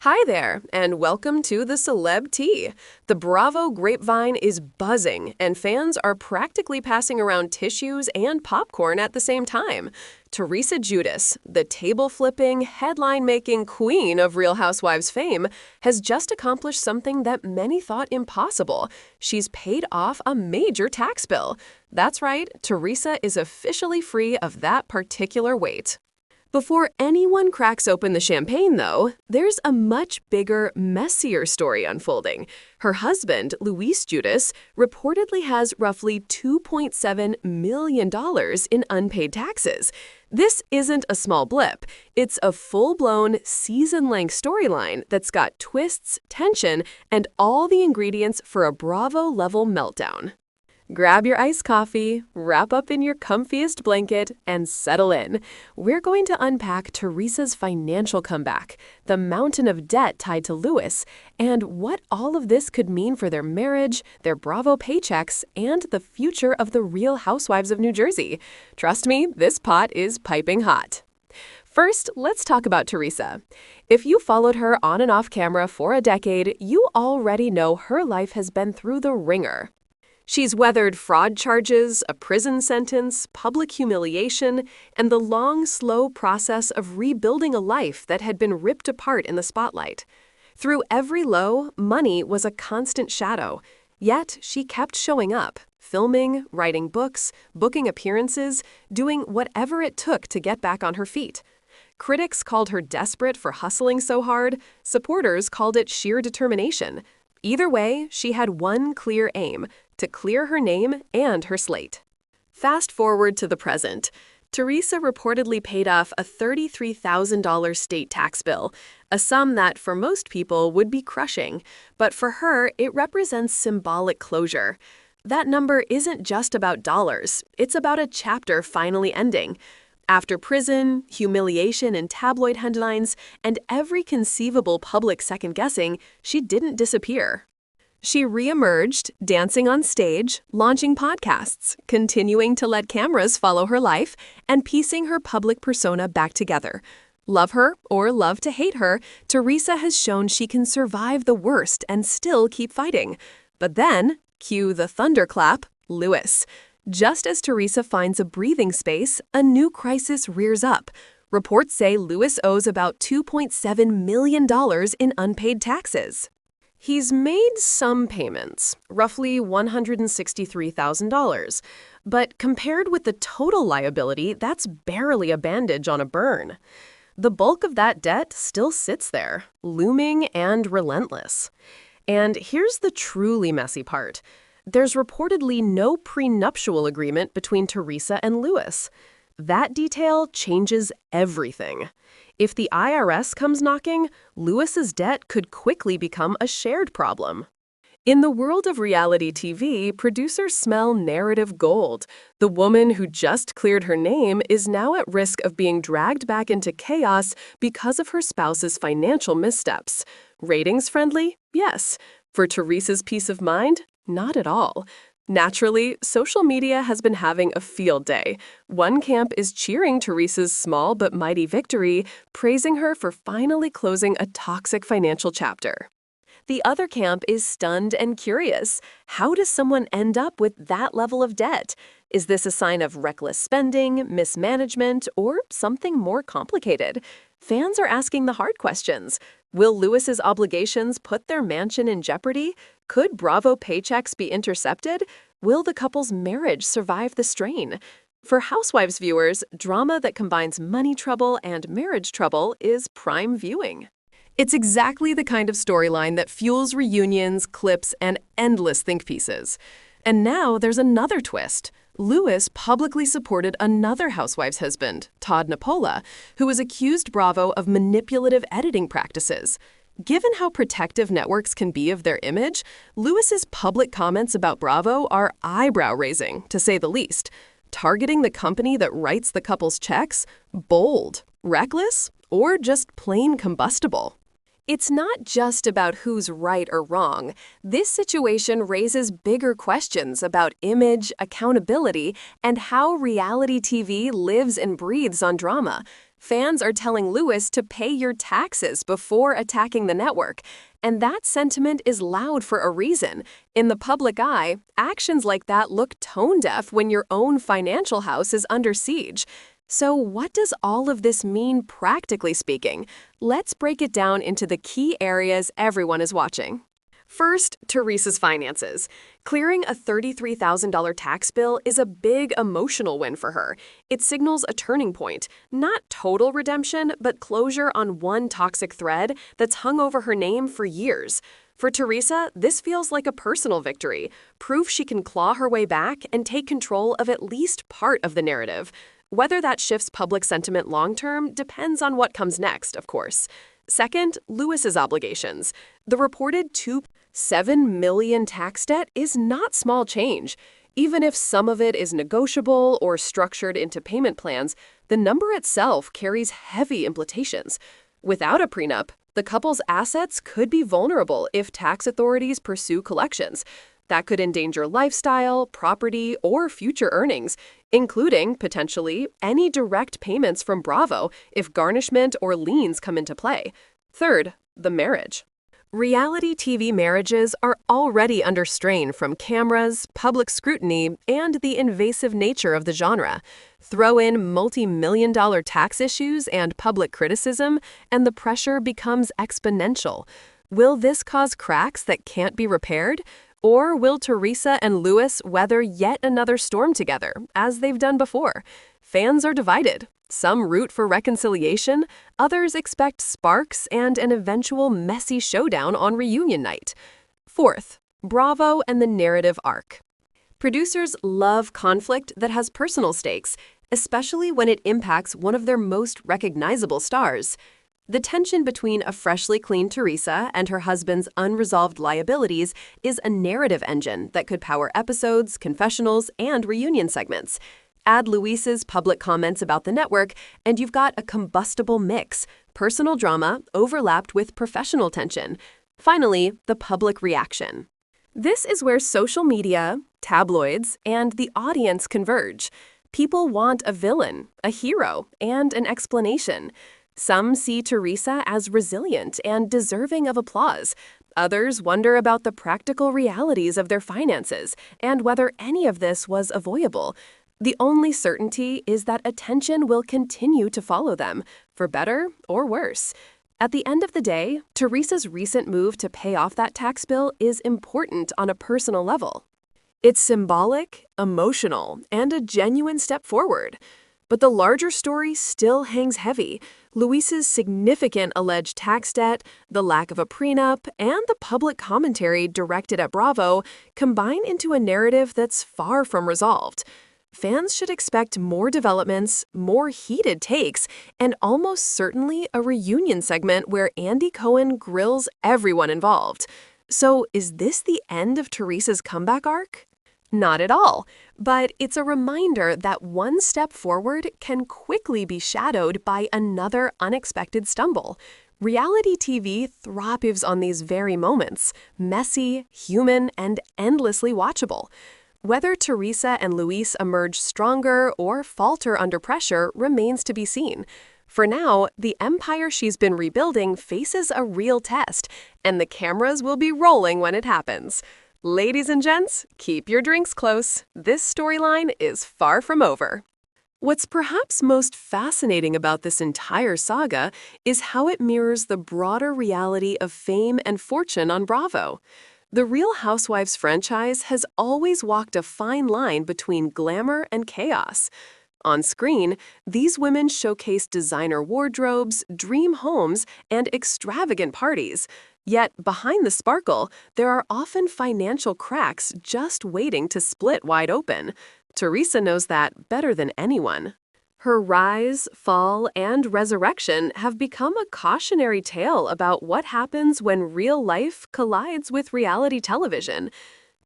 Hi there, and welcome to the Celeb Tea. The Bravo grapevine is buzzing, and fans are practically passing around tissues and popcorn at the same time. Teresa Giudice, the table-flipping, headline-making queen of Real Housewives fame, has just accomplished something that many thought impossible. She's paid off a major tax bill. That's right, Teresa is officially free of that particular weight. Before anyone cracks open the champagne, though, there's a much bigger, messier story unfolding. Her husband, Luis Ruelas, reportedly has roughly $2.7 million in unpaid taxes. This isn't a small blip. It's a full-blown, season-length storyline that's got twists, tension, and all the ingredients for a Bravo-level meltdown. Grab your iced coffee, wrap up in your comfiest blanket, and settle in. We're going to unpack Teresa's financial comeback, the mountain of debt tied to Luis, and what all of this could mean for their marriage, their Bravo paychecks, and the future of the Real Housewives of New Jersey. Trust me, this pot is piping hot. First, let's talk about Teresa. If you followed her on and off camera for a decade, you already know her life has been through the ringer. She's weathered fraud charges, a prison sentence, public humiliation, and the long, slow process of rebuilding a life that had been ripped apart in the spotlight. Through every low, money was a constant shadow. Yet she kept showing up, filming, writing books, booking appearances, doing whatever it took to get back on her feet. Critics called her desperate for hustling so hard. Supporters called it sheer determination. Either way, she had one clear aim: to clear her name and her slate. Fast forward to the present. Teresa reportedly paid off a $33,000 state tax bill, a sum that for most people would be crushing, but for her, it represents symbolic closure. That number isn't just about dollars, it's about a chapter finally ending. After prison, humiliation in tabloid headlines, and every conceivable public second-guessing, she didn't disappear. She re-emerged, dancing on stage, launching podcasts, continuing to let cameras follow her life, and piecing her public persona back together. Love her or love to hate her, Teresa has shown she can survive the worst and still keep fighting. But then, cue the thunderclap, Luis. Just as Teresa finds a breathing space, a new crisis rears up. Reports say Luis owes about $2.7 million in unpaid taxes. He's made some payments, roughly $163,000, but compared with the total liability, that's barely a bandage on a burn. The bulk of that debt still sits there, looming and relentless. And here's the truly messy part. There's reportedly no prenuptial agreement between Teresa and Luis. That detail changes everything. If the IRS comes knocking, Luis's debt could quickly become a shared problem. In the world of reality TV, producers smell narrative gold. The woman who just cleared her name is now at risk of being dragged back into chaos because of her spouse's financial missteps. Ratings friendly? Yes. For Teresa's peace of mind? Not at all. Naturally, social media has been having a field day. One camp is cheering Teresa's small but mighty victory, praising her for finally closing a toxic financial chapter. The other camp is stunned and curious. How does someone end up with that level of debt? Is this a sign of reckless spending, mismanagement, or something more complicated? Fans are asking the hard questions. Will Luis's obligations put their mansion in jeopardy? Could Bravo paychecks be intercepted? Will the couple's marriage survive the strain? For Housewives viewers, drama that combines money trouble and marriage trouble is prime viewing. It's exactly the kind of storyline that fuels reunions, clips, and endless think pieces. And now there's another twist. Luis publicly supported another Housewives husband, Todd Napola, who was accused Bravo of manipulative editing practices. Given how protective networks can be of their image, Luis's public comments about Bravo are eyebrow-raising, to say the least. Targeting the company that writes the couple's checks? Bold. Reckless? Or just plain combustible? It's not just about who's right or wrong. This situation raises bigger questions about image, accountability, and how reality TV lives and breathes on drama. Fans are telling Luis to pay your taxes before attacking the network, and that sentiment is loud for a reason. In the public eye, actions like that look tone-deaf when your own financial house is under siege. So what does all of this mean practically speaking? Let's break it down into the key areas everyone is watching. First, Teresa's finances. Clearing a $33,000 tax bill is a big emotional win for her. It signals a turning point, not total redemption, but closure on one toxic thread that's hung over her name for years. For Teresa, this feels like a personal victory, proof she can claw her way back and take control of at least part of the narrative. Whether that shifts public sentiment long-term depends on what comes next, of course. Second, Luis's obligations. The reported $2.7 million tax debt is not small change. Even if some of it is negotiable or structured into payment plans, the number itself carries heavy implications. Without a prenup, the couple's assets could be vulnerable if tax authorities pursue collections. That could endanger lifestyle, property, or future earnings, including, potentially, any direct payments from Bravo if garnishment or liens come into play. Third, the marriage. Reality TV marriages are already under strain from cameras, public scrutiny, and the invasive nature of the genre. Throw in multi-million-dollar tax issues and public criticism, and the pressure becomes exponential. Will this cause cracks that can't be repaired? Or will Teresa and Luis weather yet another storm together, as they've done before? Fans are divided. Some root for reconciliation, others expect sparks and an eventual messy showdown on reunion night. Fourth, Bravo and the narrative arc. Producers love conflict that has personal stakes, especially when it impacts one of their most recognizable stars. The tension between a freshly clean Teresa and her husband's unresolved liabilities is a narrative engine that could power episodes, confessionals, and reunion segments. Add Luis's public comments about the network, and you've got a combustible mix, personal drama overlapped with professional tension. Finally, the public reaction. This is where social media, tabloids, and the audience converge. People want a villain, a hero, and an explanation. Some see Teresa as resilient and deserving of applause. Others wonder about the practical realities of their finances and whether any of this was avoidable. The only certainty is that attention will continue to follow them, for better or worse. At the end of the day, Teresa's recent move to pay off that tax bill is important on a personal level. It's symbolic, emotional, and a genuine step forward. But the larger story still hangs heavy. Luis's significant alleged tax debt, the lack of a prenup, and the public commentary directed at Bravo combine into a narrative that's far from resolved. Fans should expect more developments, more heated takes, and almost certainly a reunion segment where Andy Cohen grills everyone involved. So is this the end of Teresa's comeback arc? Not at all, but it's a reminder that one step forward can quickly be shadowed by another unexpected stumble. Reality TV thrives on these very moments, messy, human, and endlessly watchable. Whether Teresa and Luis emerge stronger or falter under pressure remains to be seen. For now, the empire she's been rebuilding faces a real test, and the cameras will be rolling when it happens. Ladies and gents, keep your drinks close. This storyline is far from over. What's perhaps most fascinating about this entire saga is how it mirrors the broader reality of fame and fortune on Bravo. The Real Housewives franchise has always walked a fine line between glamour and chaos. On screen, these women showcase designer wardrobes, dream homes, and extravagant parties. Yet, behind the sparkle, there are often financial cracks just waiting to split wide open. Teresa knows that better than anyone. Her rise, fall, and resurrection have become a cautionary tale about what happens when real life collides with reality television.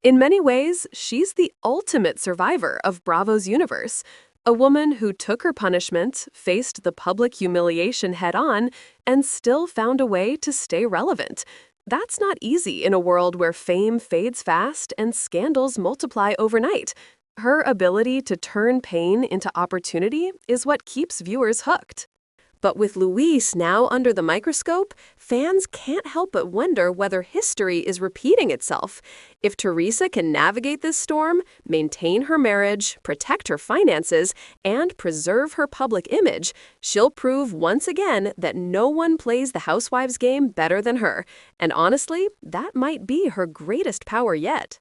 In many ways, she's the ultimate survivor of Bravo's universe. A woman who took her punishment, faced the public humiliation head-on, and still found a way to stay relevant. That's not easy in a world where fame fades fast and scandals multiply overnight. Her ability to turn pain into opportunity is what keeps viewers hooked. But with Luis now under the microscope, fans can't help but wonder whether history is repeating itself. If Teresa can navigate this storm, maintain her marriage, protect her finances, and preserve her public image, she'll prove once again that no one plays the Housewives game better than her. And honestly, that might be her greatest power yet.